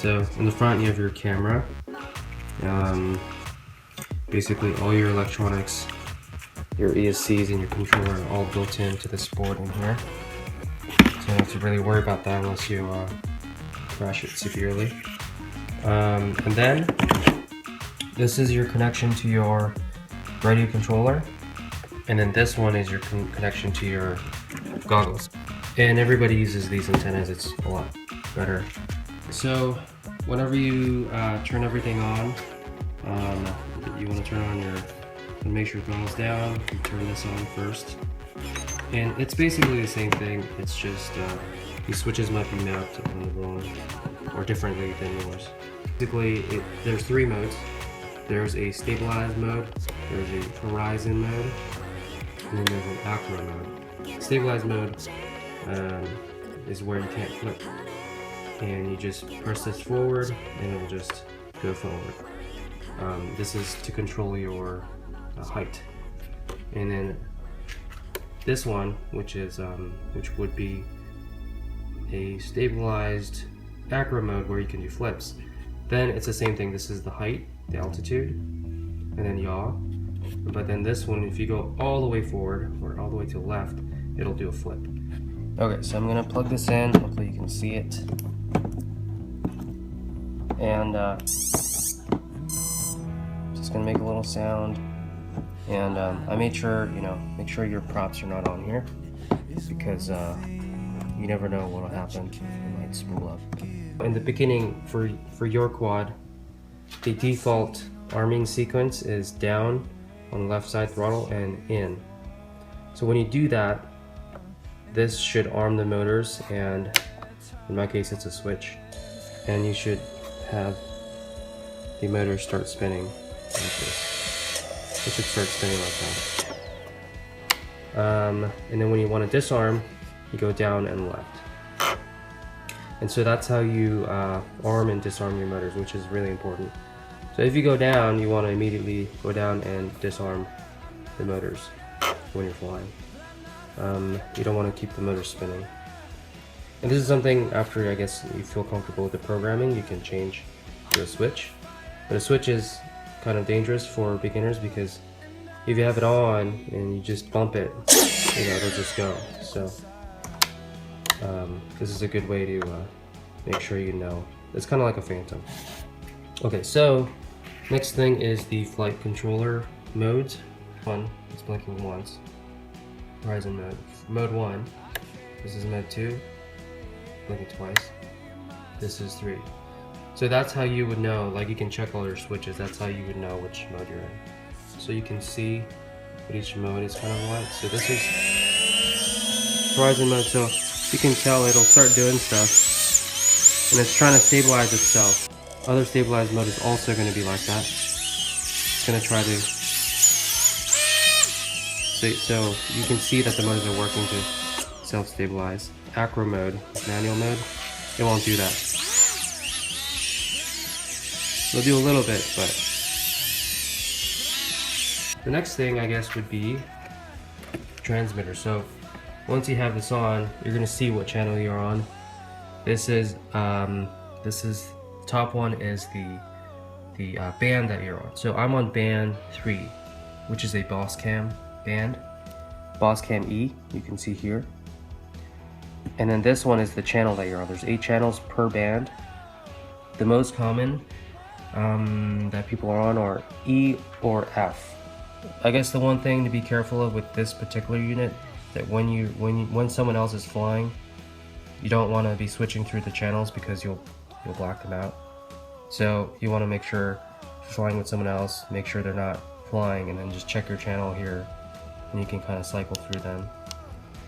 So in the front you have your camera. Basically all your electronics, your ESCs and your controller are all built into this board in here. So you don't have to really worry about that unless you crash it severely. And then this is your connection to your radio controller. And then this one is your connection to your goggles. And everybody uses these antennas, it's a lot better. So whenever you turn everything on, you want to turn on make sure your goggles down, you turn this on first. And it's basically the same thing, it's just these switches might be mapped on the wrong or differently than yours. Basically, there's three modes. There's a stabilized mode, there's a horizon mode, and then there's an acro mode. Stabilized mode is where you can't flip. And you just press this forward and it'll just go forward. This is to control your height. And then this one, which would be a stabilized acro mode where you can do flips. Then it's the same thing. This is the height, the altitude, and then yaw. But then this one, if you go all the way forward or all the way to the left, it'll do a flip. Okay, so I'm gonna plug this in. Hopefully you can see it. And just gonna make a little sound. And I made sure, make sure your props are not on here because you never know what'll happen. It might spool up. In the beginning, for your quad, the default arming sequence is down on the left side throttle and in. So when you do that, this should arm the motors, and in my case it's a switch, and you should have the motor start spinning like this. It should start spinning like that. And then when you want to disarm, you go down and left. And so that's how you arm and disarm your motors, which is really important. So if you go down, you want to immediately go down and disarm the motors when you're flying. You don't want to keep the motor spinning. And this is something after, I guess, you feel comfortable with the programming, you can change to a switch. But a switch is kind of dangerous for beginners because if you have it on and you just bump it, it'll just go. So this is a good way to make sure you know. It's kind of like a Phantom. Okay, so next thing is the flight controller modes. One, it's blinking once. Horizon mode. Mode 1. This is mode 2. Blinking twice. This is 3. So that's how you would know, like you can check all your switches, that's how you would know which mode you're in. So you can see what each mode is kind of like. So this is horizon mode, so you can tell it'll start doing stuff and it's trying to stabilize itself. Other stabilized mode is also going to be like that. It's going to try to, so you can see that the motors are working to self-stabilize. Acro mode, manual mode, it won't do that. It'll do a little bit, but the next thing I guess would be transmitter. So once you have this on, you're gonna see what channel you're on. This is top one is the band that you're on. So I'm on band 3, which is a Boss Cam band, Boss Cam E. You can see here. And then this one is the channel that you're on. There's 8 channels per band. The most common that people are on are E or F. I guess the one thing to be careful of with this particular unit, that when someone else is flying, you don't want to be switching through the channels because you'll black them out. So you want to make sure if you're flying with someone else, make sure they're not flying, and then just check your channel here, and you can kind of cycle through them.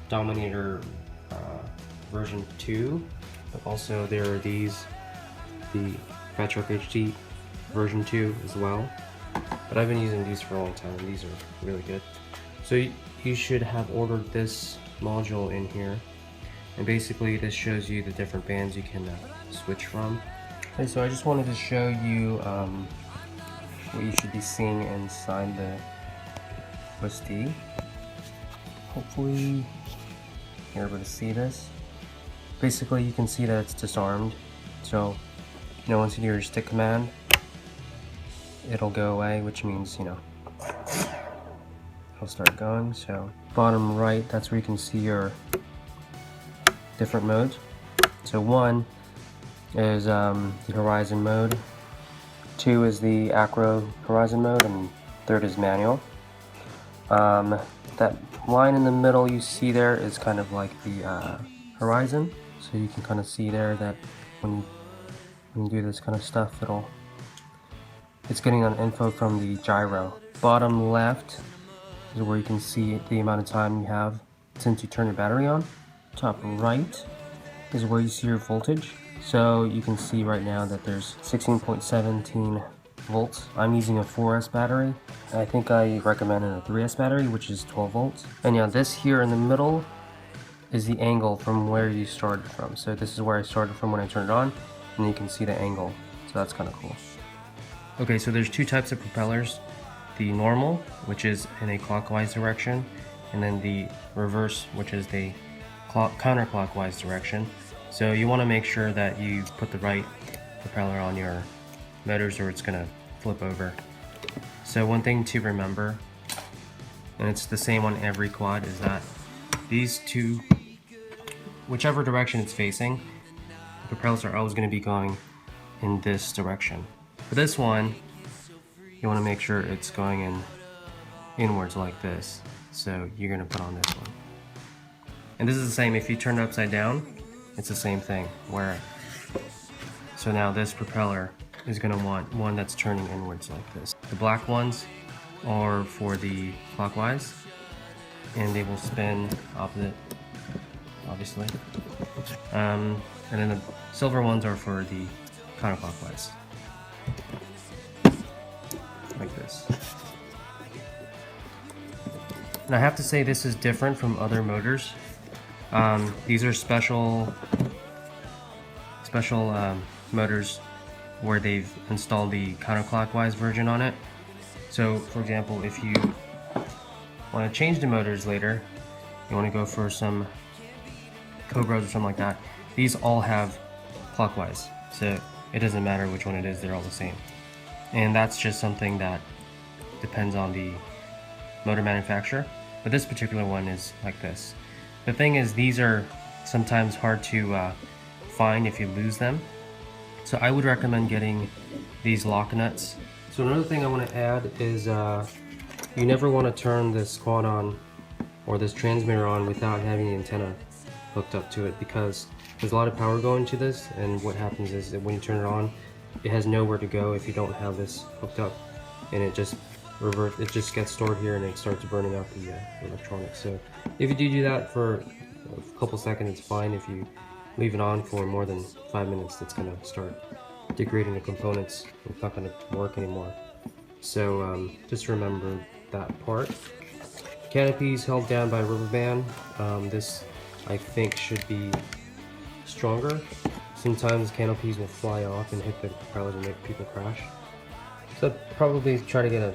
Dominator version 2, but also there are the Fat Shark HD version 2 as well. But I've been using these for a long time. These are really good. So you should have ordered this module in here, and basically this shows you the different bands you can switch from. Okay, so I just wanted to show you what you should be seeing inside the USD. Hopefully you're able to see this. Basically you can see that it's disarmed. So You know, once you do your stick command, it'll go away, which means, you know, it'll start going. So bottom right, that's where you can see your different modes. So 1 is the horizon mode, 2 is the acro horizon mode, and 3rd is manual. That line in the middle you see there is kind of like the horizon, so you can kind of see there that when you do this kind of stuff, it's getting an info from the gyro. Bottom left is where you can see the amount of time you have since you turn your battery on. Top right is where you see your voltage. So you can see right now that there's 16.17 volts. I'm using a 4S battery. I think I recommend a 3S battery, which is 12 volts. And yeah, this here in the middle is the angle from where you started from. So this is where I started from when I turned it on, and you can see the angle. So that's kind of cool. Okay, so there's 2 types of propellers. The normal, which is in a clockwise direction, and then the reverse, which is the counterclockwise direction. So you want to make sure that you put the right propeller on your motors or it's gonna flip over. So one thing to remember, and it's the same on every quad, is that these 2, whichever direction it's facing, the propellers are always going to be going in this direction. For this one, you want to make sure it's going inwards like this. So you're going to put on this one. And this is the same if you turn it upside down, it's the same thing. So now this propeller is going to want one that's turning inwards like this. The black ones are for the clockwise, and they will spin opposite, obviously. And then the silver ones are for the counterclockwise, like this. And I have to say this is different from other motors. These are special motors where they've installed the counterclockwise version on it. So for example, if you want to change the motors later, you want to go for some Cobras or something like that, these all have clockwise, so it doesn't matter which one it is, they're all the same. And that's just something that depends on the motor manufacturer, but this particular one is like this. The thing is, these are sometimes hard to find if you lose them, so I would recommend getting these lock nuts. So another thing I want to add is you never want to turn this quad on or this transmitter on without having the antenna hooked up to it, because there's a lot of power going to this, and what happens is that when you turn it on, it has nowhere to go if you don't have this hooked up, and it just gets stored here and it starts burning out the electronics. So if you do that for a couple seconds, it's fine. If you leave it on for more than 5 minutes, it's going to start degrading the components. It's not going to work anymore. So just remember that part. Canopy is held down by a rubber band. This I think should be stronger. Sometimes canopies will fly off and hit the propellers and make people crash. So I'd probably try to get a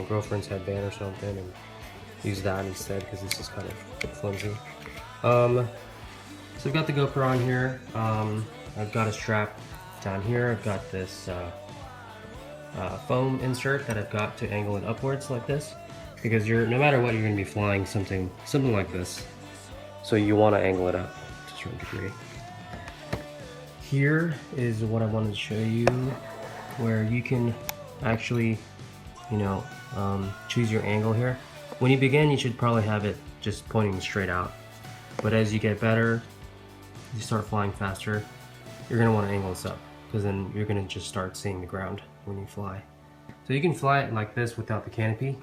girlfriend's headband or something and use that instead, because this is kind of flimsy. So I've got the GoPro on here. I've got a strap down here. I've got this foam insert that I've got to angle it upwards like this, because no matter what, you're going to be flying something like this. So you want to angle it up to a certain degree. Here is what I wanted to show you, where you can actually, choose your angle here. When you begin, you should probably have it just pointing straight out. But as you get better, you start flying faster, you're going to want to angle this up, because then you're going to just start seeing the ground when you fly. So you can fly it like this without the canopy.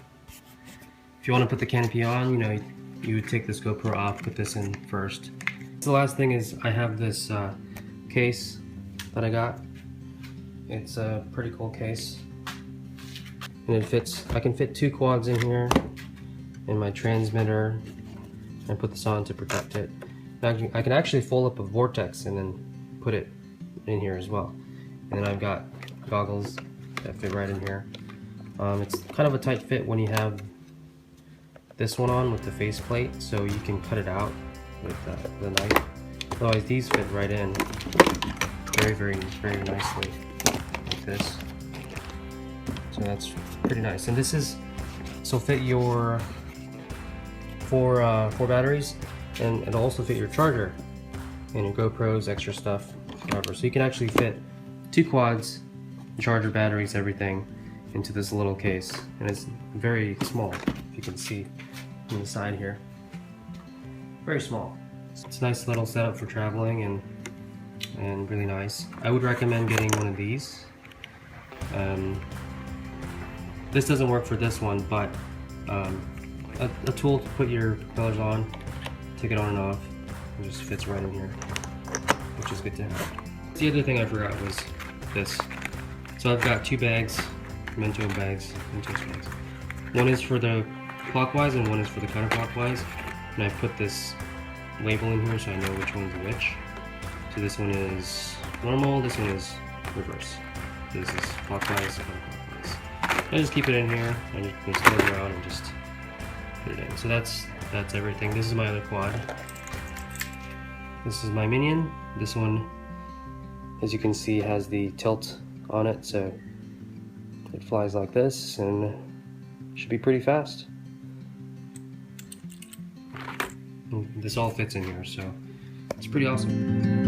If you want to put the canopy on, you would take this GoPro off, put this in first. So the last thing is I have this case that I got. It's a pretty cool case, and it fits. I can fit 2 quads in here and my transmitter, and put this on to protect it. I can actually fold up a vortex and then put it in here as well. And then I've got goggles that fit right in here. It's kind of a tight fit when you have this one on with the faceplate, so you can cut it out with the knife. Otherwise, these fit right in. very nicely like this. So that's pretty nice. And this is so fit your four batteries, and it'll also fit your charger and your GoPros, extra stuff, whatever. So you can actually fit 2 quads, charger, batteries, everything into this little case, and it's very small. If you can see on the side here, very small. It's a nice little setup for traveling and really nice. I would recommend getting one of these. This doesn't work for this one, but a tool to put your propellers on, take it on and off, it just fits right in here, which is good to have. The other thing I forgot was this. So I've got 2 bags, Mentos bags. One is for the clockwise and one is for the counterclockwise, and I put this label in here so I know which one's which. So this one is normal, this one is reverse. This is clockwise, counterclockwise. I just keep it in here, I just close it out and just put it in. So that's everything. This is my other quad. This is my Minion. This one, as you can see, has the tilt on it, so it flies like this and should be pretty fast. And this all fits in here, so it's pretty awesome.